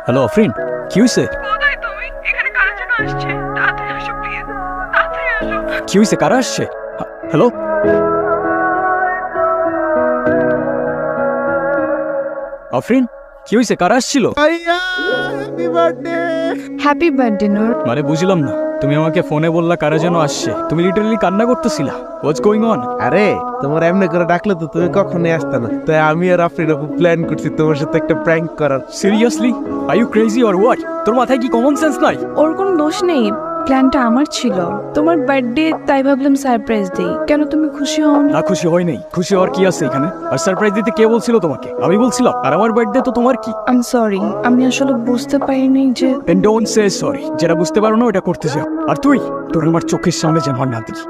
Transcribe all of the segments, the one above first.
Hello Afrin, কি হয়েছে? কোথায় তুমি? এখানে কারা যেন আসছে। তাড়াতাড়ি আসো প্লিজ, তাড়াতাড়ি আসো। কি হয়েছে? কারা আসছে? হ্যালো আফরিন, কি হয়েছে? কারা আসছিল? হ্যাপি বার্থডে নূর। মানে বুঝলাম না, তুমি আমাকে ফোনে বললা কারা যেন আসছে, তুমি লিটারালি কান্না করতেছিলা। হোয়াটস গোয়িং অন? আরে তোমার এমনি করে ডাকলে তো তুমি কখনোই আসতে না, তাই আমি আর আফরিন আপু প্ল্যান করছি তোমার সাথে একটা প্র্যাঙ্ক করার। Seriously? Are you crazy or what? তোর মাথায় কি কমন সেন্স নাই? ওর কোনো দোষ নেই, প্ল্যানটা আমার ছিল। তোমার বার্থডে, তাই ভাবলাম সারপ্রাইজ দেই। কেন তুমি খুশি হও না? না, খুশি হয় নাই। খুশি হওয়ার কি আছে এখানে? আর সারপ্রাইজ দিতে কে বলছিল তোমাকে? আমি বলছিলাম। আর আমার বার্থডে তো তোমার কি? আই এম সরি, আমি আসলে বুঝতে পারিনি যে। Then don't say sorry. যেটা বুঝতে পারো না ওটা করতে যাও। আর তুই, তোর আমার চোখের সামনে যেন না দেখি।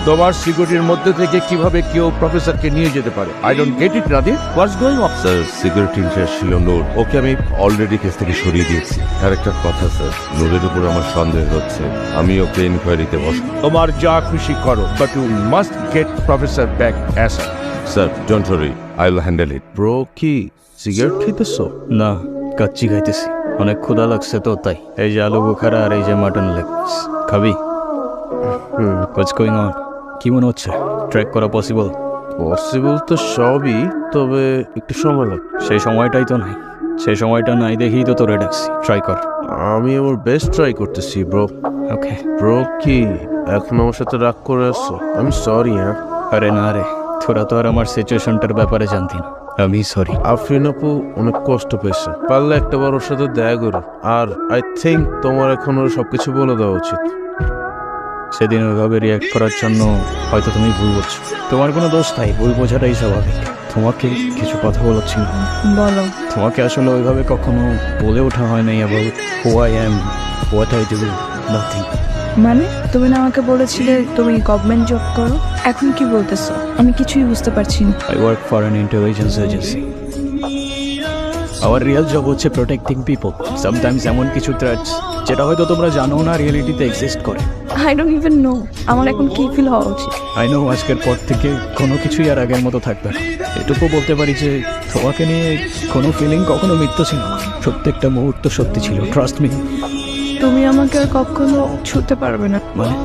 তোমার সিকিউরিটির মধ্যে থেকে কিভাবে কেউ প্রফেসরকে নিয়ে যেতে পারে? I don't get it Nadir, what's going on? Sir, security incharge ছিল নূর, ওকে আমি অলরেডি কেস থেকে সরিয়ে দিয়েছি। আর একটা কথা স্যার, নূরের উপর আমার সন্দেহ হচ্ছে, আমি ওকে ইনকোয়ারিতে বসবো। তোমার যা খুশি করো, but you must get professor back as sir don't worry, I will handle it. Bro, কি সিগারেট খেতেছ? না, কাচ্চি খাইতেছি। অনেক ক্ষুধা লাগছে তো তাই। এই যে আলু বুখারা আর এই যে মাটন লেগ পিস। খাবি? What's going on? কি মনে হচ্ছে? ট্র্যাক করা পসিবল? পসিবল তো সবই, তবে একটু সময় লাগবে। সেই সময়টাই তো নাই। সেই সময়টা নাই দেখেই তো তোরে ডাকছি। ট্রাই কর। আমি আমার বেস্ট ট্রাই করতেছি ব্রো। ওকে। ব্রো, কি এখন আমার সাথে রাগ করে আসছো? আমি সরি। হ্যাঁ, আরে না রে, তোরা তো আর আমার সিচুয়েশনটার ব্যাপারে জানতি না। আমি সরি। আফরিন আপু অনেক কষ্ট পেয়েছে, পারলে একটা বার ওর সাথে দেখা করো। আর আই থিঙ্ক তোমার এখন ওর সবকিছু বলে দেওয়া উচিত। সেদিন ওইভাবে রিয়াক্ট করার জন্য হয়তো তুমি ভুল বুঝছো। তোমার কোনো দোষ নাই, ভুল বোঝাটাই স্বাভাবিক। তোমাকে কিছু কথা বলাচ্ছি না। বলো। তোমাকে আসলে ওইভাবে কখনো বলে ওঠা হয় নাই about who I am, what I do, nothing. মানে তুমি না আমাকে বলেছিলে তুমি গভর্নমেন্ট জব করো, এখন কি বলতেছো? আমি কিছুই বুঝতে পারছি না। I work for an intelligence agency. আমার রিয়েল জব হচ্ছে প্রোটেক্টিং পিপল। সামটাইমস এমন কিছু থ্রেটস যেটা হয়তো তোমরা জানো না রিয়েলিটিতে এক্সিস্ট করে। আই ডোন্ট ইভেন নো আমার এখন কি ফিল হওয়া উচিত। আই নো আজকের পর থেকে কোনো কিছুই আর আগের মতো থাকবে না। এটুকু বলতে পারি যে তোমাকে নিয়ে কোনো ফিলিং কখনো মিথ্য ছিল না। প্রত্যেকটা মুহূর্ত সত্যি ছিল, ট্রাস্ট মি। তুমি আমাকে আর কখনো ছুতে পারবে না। মানে